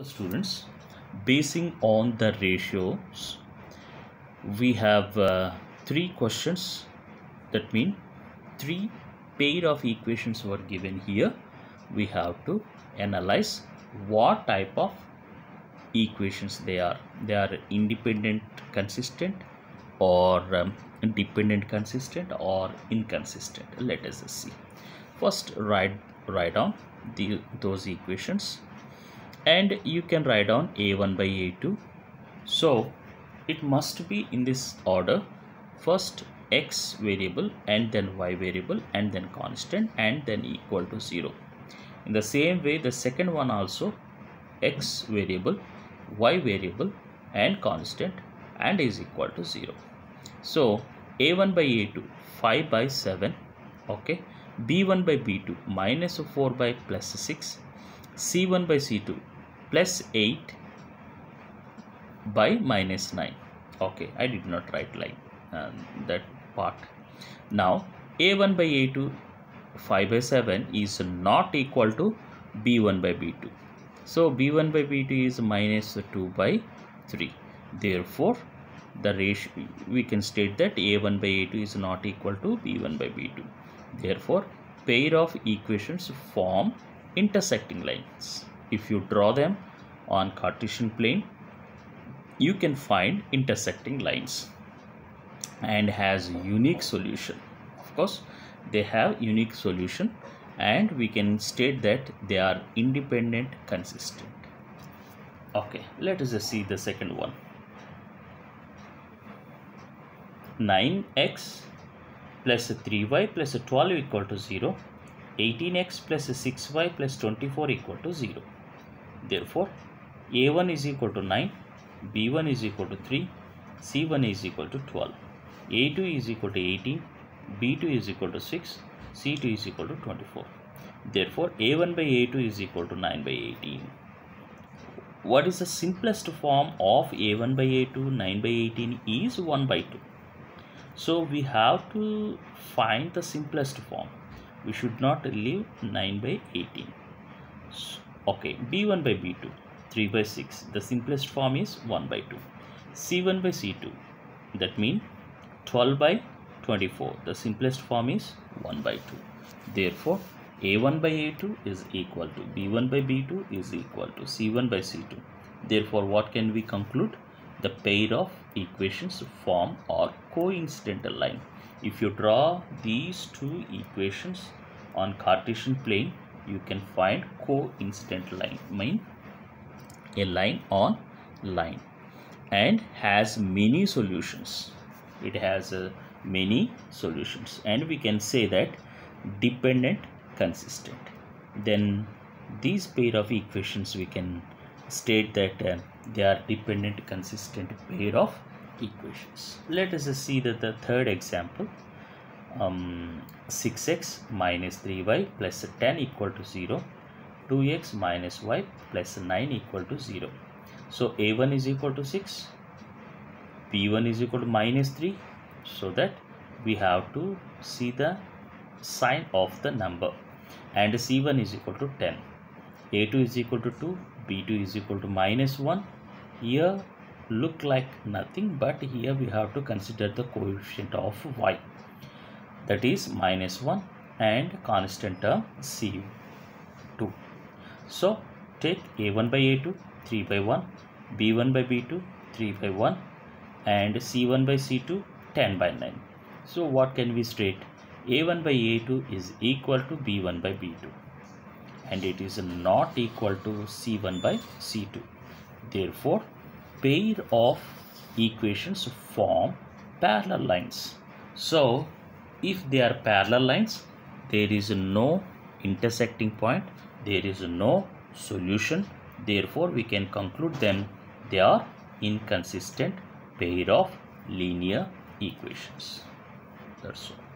Students, basing on the ratios, we have three questions. That means three pair of equations were given here. We have to analyze what type of equations they are. They are independent consistent or dependent consistent or inconsistent. Let us see. First, write down those equations. And you can write down a1 by a2. So it must be in this order: first x variable and then y variable and then constant and then equal to 0. In the same way, the second one also x variable, y variable and constant and is equal to 0. So a1 by a2 5 by 7, okay, b1 by b2 minus 4 by plus 6, c1 by c2 plus 8 by minus 9. Okay, I did not write like that part. Now a1 by a2 5 by 7 is not equal to b1 by b2. So b1 by b2 is minus 2 by 3. Therefore the ratio, we can state that a1 by a2 is not equal to b1 by b2. Therefore pair of equations form intersecting lines. If you draw them on Cartesian plane, you can find intersecting lines and has unique solution. Of course, they have unique solution and we can state that they are independent consistent. Okay, let us see the second one. 9x plus 3y plus 12 equal to 0. 18x plus 6y plus 24 equal to 0. Therefore, a1 is equal to 9, b1 is equal to 3, c1 is equal to 12, a2 is equal to 18, b2 is equal to 6, c2 is equal to 24. Therefore, a1 by a2 is equal to 9 by 18. What is the simplest form of a1 by a2, 9 by 18 is 1 by 2. So, we have to find the simplest form. We should not leave 9 by 18. Okay, b1 by b2 3 by 6, the simplest form is 1 by 2. c1 by c2, that means 12 by 24, the simplest form is 1 by 2. Therefore a1 by a2 is equal to b1 by b2 is equal to c1 by c2. Therefore what can we conclude? The pair of equations form or coincidental line. If you draw these two equations on Cartesian plane, you can find coincident line, mean a line on line, and has many solutions. It has many solutions, and we can say that dependent consistent. Then these pair of equations we can state that they are dependent consistent pair of equations. Let us see the third example. 6x minus 3y plus 10 equal to 0, 2x minus y plus 9 equal to 0. So a1 is equal to 6, b1 is equal to minus 3, so that we have to see the sign of the number, and c1 is equal to 10, a2 is equal to 2, b2 is equal to minus 1. Here look like nothing, but here we have to consider the coefficient of y, that is minus 1, and constant term c2. So take a1 by a2 3 by 1, b1 by b2 3 by 1, and c1 by c2 10 by 9. So what can we state? a1 by a2 is equal to b1 by b2, and it is not equal to c1 by c2. Therefore pair of equations form parallel lines. So if they are parallel lines, there is no intersecting point, there is no solution. Therefore we can conclude them they are inconsistent pair of linear equations. That's all.